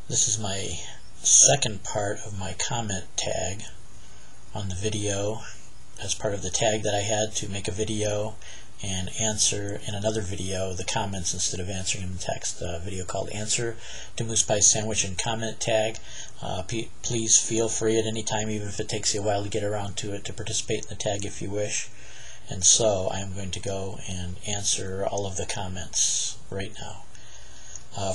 This is my second part of my comment tag on the video, as part of the tag that I had to make a video and answer in another video the comments instead of answering in text. A video called Answer to Moosepiesandwich and Comment Tag. Please feel free at any time, even if it takes you a while to get around to it, to participate in the tag if you wish. And so I'm going to go and answer all of the comments right now.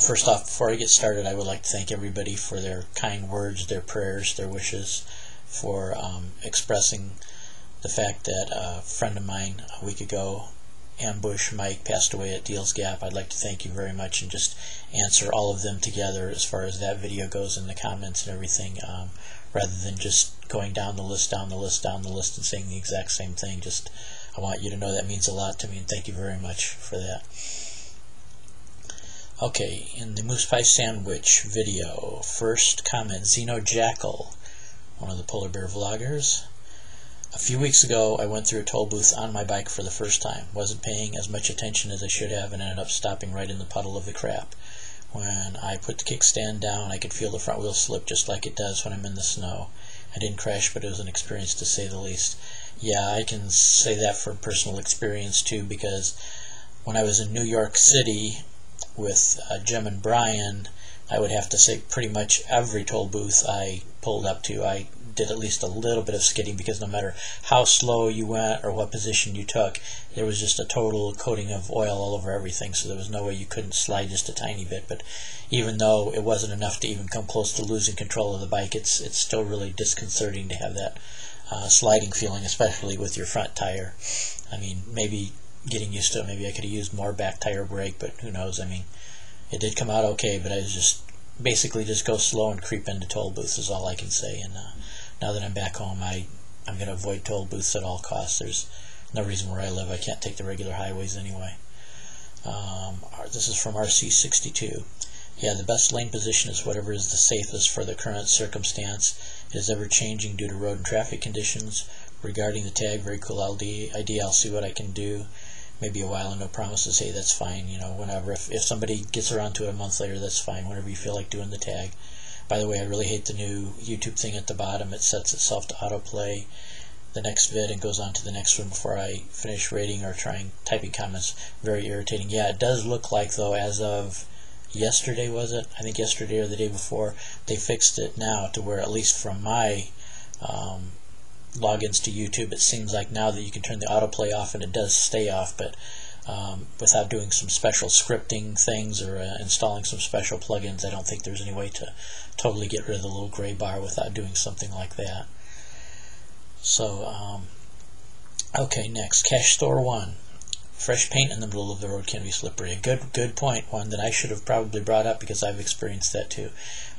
First off, before I get started, I would like to thank everybody for their kind words, their prayers, their wishes, for expressing the fact that a friend of mine a week ago, Ambush Mike, passed away at Deals Gap. I'd like to thank you very much and just answer all of them together as far as that video goes in the comments and everything, rather than just going down the list and saying the exact same thing. Just, I want you to know that means a lot to me, and thank you very much for that. Okay, in the Moosepiesandwich video, first comment, Xeno Jackal, one of the polar bear vloggers. A few weeks ago, I went through a toll booth on my bike for the first time. Wasn't paying as much attention as I should have and ended up stopping right in the puddle of the crap. When I put the kickstand down, I could feel the front wheel slip just like it does when I'm in the snow. I didn't crash, but it was an experience to say the least. Yeah, I can say that from personal experience too, because when I was in New York City with Jim and Brian, I would have to say pretty much every toll booth I pulled up to, I did at least a little bit of skidding, because no matter how slow you went or what position you took, there was just a total coating of oil all over everything, so there was no way you couldn't slide just a tiny bit. But even though it wasn't enough to even come close to losing control of the bike, it's still really disconcerting to have that sliding feeling, especially with your front tire. I mean, maybe getting used to it, maybe I could have used more back tire brake, but who knows. I mean, it did come out okay, but I was just basically just go slow and creep into toll booths is all I can say. And now that I'm back home, I'm going to avoid toll booths at all costs. There's no reason where I live. I can't take the regular highways anyway. This is from RC62. Yeah, the best lane position is whatever is the safest for the current circumstance. It is ever changing due to road and traffic conditions. Regarding the tag, very cool idea. I'll see what I can do. Maybe a while and no promises. Hey, that's fine. You know, whenever. If somebody gets around to it a month later, that's fine. Whenever you feel like doing the tag. By the way, I really hate the new YouTube thing at the bottom. It sets itself to autoplay the next vid and goes on to the next one before I finish rating or typing comments. Very irritating. Yeah, it does look like, though, as of yesterday, was it? I think yesterday or the day before, they fixed it now to where, at least from my logins to YouTube, it seems like now that you can turn the autoplay off, and it does stay off, but without doing some special scripting things or installing some special plugins, I don't think there's any way to totally get rid of the little gray bar without doing something like that. So, okay, next, Cash Store 1. Fresh paint in the middle of the road can be slippery. A good point, one that I should have probably brought up, because I've experienced that too.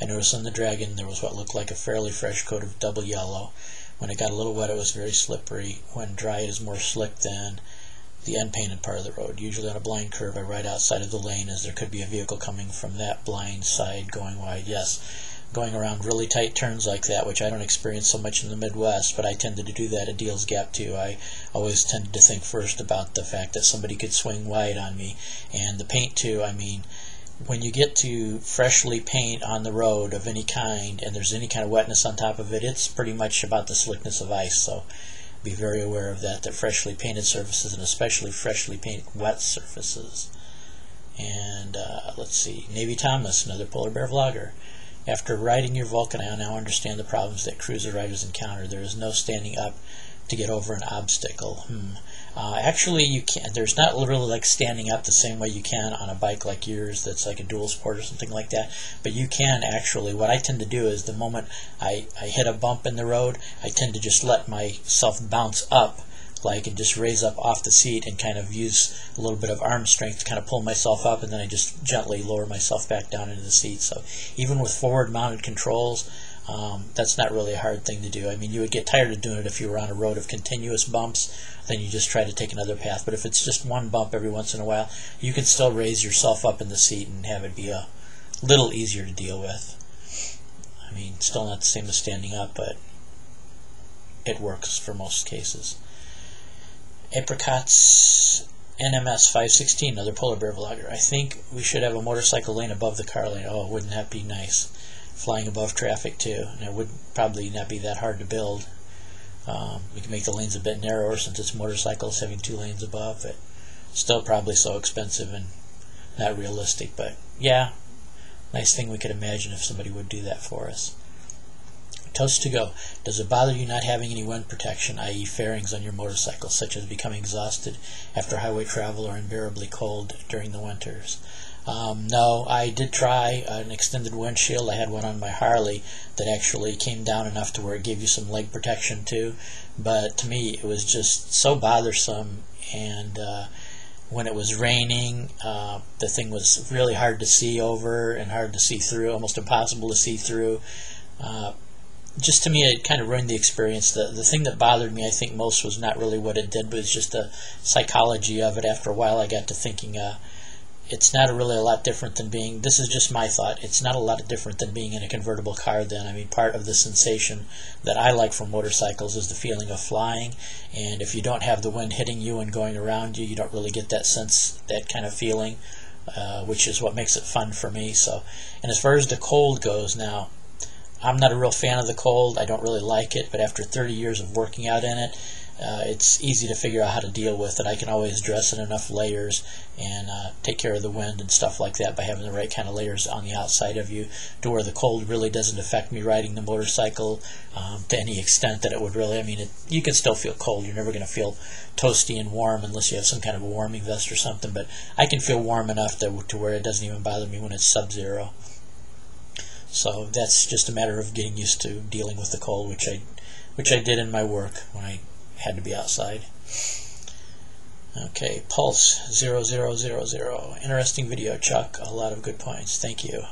I noticed on the Dragon there was what looked like a fairly fresh coat of double yellow. When it got a little wet, it was very slippery. When dry, it is more slick than the unpainted part of the road. Usually on a blind curve, I ride outside of the lane, as there could be a vehicle coming from that blind side going wide. Yes, going around really tight turns like that, which I don't experience so much in the Midwest, but I tended to do that at Deals Gap too. I always tended to think first about the fact that somebody could swing wide on me. And the paint too, I mean, when you get to freshly paint on the road of any kind, and there's any kind of wetness on top of it, it's pretty much about the slickness of ice. So be very aware of that freshly painted surfaces, and especially freshly painted wet surfaces. And let's see, Navy Thomas, another polar bear vlogger. After riding your Vulcan, I now understand the problems that cruiser riders encounter. There is no standing up to get over an obstacle. Actually, you can't. There's not really like standing up the same way you can on a bike like yours that's like a dual sport or something like that. But you can actually. What I tend to do is the moment I hit a bump in the road, I tend to just let myself bounce up, like, and just raise up off the seat and kind of use a little bit of arm strength to kind of pull myself up, and then I just gently lower myself back down into the seat. So even with forward mounted controls, that's not really a hard thing to do. I mean, you would get tired of doing it if you were on a road of continuous bumps. Then you just try to take another path. But if it's just one bump every once in a while, you can still raise yourself up in the seat and have it be a little easier to deal with. I mean, still not the same as standing up, but it works for most cases. Apricots NMS 516, another polar bear vlogger. I think we should have a motorcycle lane above the car lane. Oh, wouldn't that be nice? flying above traffic too, and it would probably not be that hard to build. We can make the lanes a bit narrower since it's motorcycles having 2 lanes above, but still probably so expensive and not realistic. But yeah, nice thing we could imagine if somebody would do that for us. Toast to go. Does it bother you not having any wind protection, i.e. fairings on your motorcycle, such as becoming exhausted after highway travel or unbearably cold during the winters? No, I did try an extended windshield. I had one on my Harley that actually came down enough to where it gave you some leg protection too, but to me it was just so bothersome, and when it was raining, the thing was really hard to see over and hard to see through, almost impossible to see through. Just to me, it kind of ruined the experience. The thing that bothered me, I think, most was not really what it did, but it's just the psychology of it. After a while, I got to thinking, it's not really a lot different than being, this is just my thought, it's not a lot different than being in a convertible car then. I mean, part of the sensation that I like from motorcycles is the feeling of flying, and if you don't have the wind hitting you and going around you, you don't really get that sense, that kind of feeling, which is what makes it fun for me. So, and as far as the cold goes now, I'm not a real fan of the cold. I don't really like it, but after 30 years of working out in it, it's easy to figure out how to deal with it. I can always dress in enough layers and take care of the wind and stuff like that by having the right kind of layers on the outside of you, to where the cold really doesn't affect me riding the motorcycle to any extent that it would really. I mean, you can still feel cold. You're never going to feel toasty and warm unless you have some kind of a warming vest or something, but I can feel warm enough to where it doesn't even bother me when it's sub-zero. So that's just a matter of getting used to dealing with the cold, which I did in my work when I had to be outside. Okay, Pulse 0000. Interesting video, Chuck. A lot of good points. Thank you.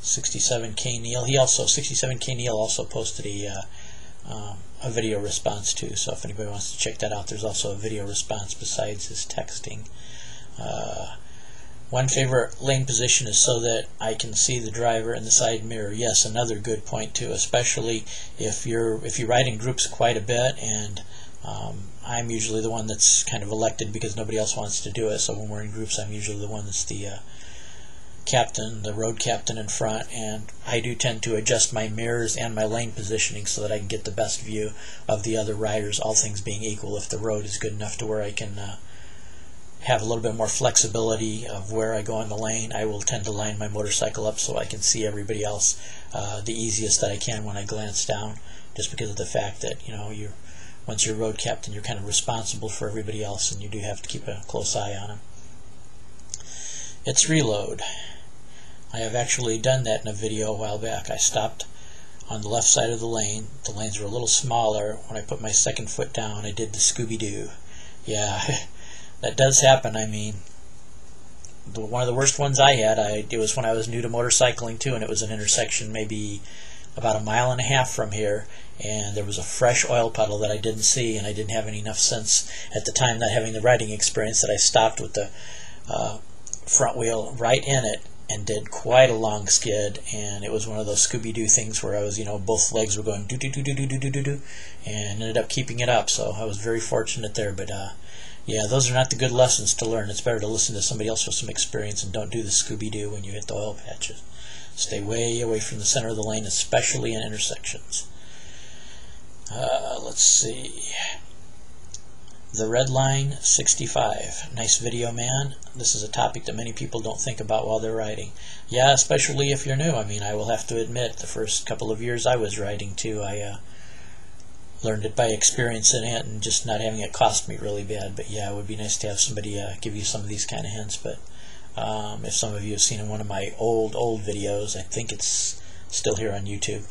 67K Neil. 67K Neil also posted a video response too. So if anybody wants to check that out, there's also a video response besides his texting. One favorite lane position is so that I can see the driver in the side mirror. Yes, another good point too, especially if you ride in groups quite a bit, and I'm usually the one that's kind of elected because nobody else wants to do it. So when we're in groups, I'm usually the one that's the captain, the road captain in front, and I do tend to adjust my mirrors and my lane positioning so that I can get the best view of the other riders, all things being equal. If the road is good enough to where I can have a little bit more flexibility of where I go in the lane, I will tend to line my motorcycle up so I can see everybody else the easiest that I can when I glance down, just because of the fact that, once you're road captain, you're kind of responsible for everybody else, and you do have to keep a close eye on them. It's reload. I have actually done that in a video a while back. I stopped on the left side of the lane. The lanes were a little smaller. When I put my second foot down, I did the Scooby-Doo. Yeah. That does happen. I mean, one of the worst ones I had, it was when I was new to motorcycling too, and it was an intersection maybe about 1.5 miles from here, and there was a fresh oil puddle that I didn't see, and I didn't have enough sense at the time, not having the riding experience, that I stopped with the front wheel right in it and did quite a long skid, and it was one of those Scooby-Doo things where I was, both legs were going do-do-do-do-do-do-do-do, and ended up keeping it up, so I was very fortunate there. But yeah, those are not the good lessons to learn. It's better to listen to somebody else with some experience and don't do the Scooby-Doo when you hit the oil patches. Stay way away from the center of the lane, especially in intersections. Let's see. The Red Line 65. Nice video, man. This is a topic that many people don't think about while they're riding. Yeah, especially if you're new. I mean, I will have to admit, the first couple of years I was riding too, I learned it by experiencing it and just not having it cost me really bad. But yeah, it would be nice to have somebody give you some of these kind of hints. But if some of you have seen in one of my old videos, I think it's still here on YouTube,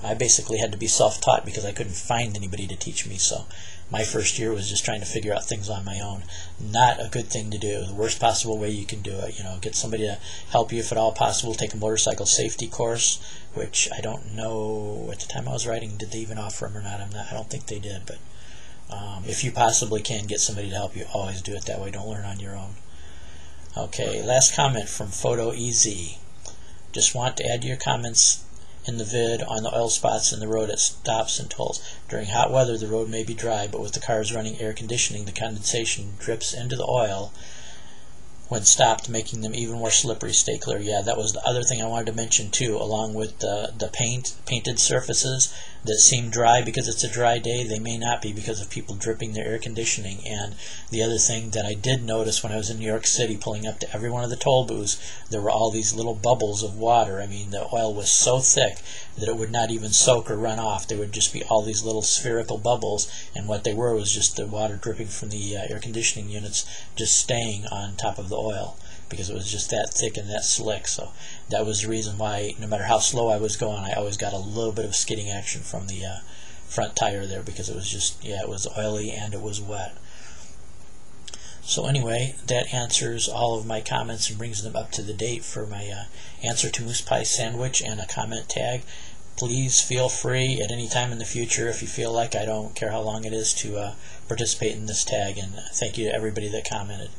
I basically had to be self-taught because I couldn't find anybody to teach me. So my first year was just trying to figure out things on my own. Not a good thing to do. The worst possible way you can do it. Get somebody to help you if at all possible. Take a motorcycle safety course, which I don't know at the time I was riding did they even offer them or not. I don't think they did. But if you possibly can get somebody to help you, always do it that way. Don't learn on your own. Okay, last comment from Photo EZ. Just want to add your comments in the vid on the oil spots in the road at stops and tolls. During hot weather, the road may be dry, but with the cars running air conditioning, the condensation drips into the oil when stopped, making them even more slippery. Stay clear. Yeah, that was the other thing I wanted to mention too, along with the painted surfaces that seem dry because it's a dry day. They may not be because of people dripping their air conditioning. And the other thing that I did notice when I was in New York City, pulling up to every one of the toll booths, there were all these little bubbles of water. I mean, the oil was so thick that it would not even soak or run off. There would just be all these little spherical bubbles, and what they were was just the water dripping from the air conditioning units just staying on top of the oil, because it was just that thick and that slick. So that was the reason why, no matter how slow I was going, I always got a little bit of skidding action from the front tire there, because it was just, yeah, it was oily and it was wet. So anyway, that answers all of my comments and brings them up to the date for my answer to Moose Pie Sandwich and a comment tag. Please feel free at any time in the future, if you feel like, I don't care how long it is, to participate in this tag. And thank you to everybody that commented.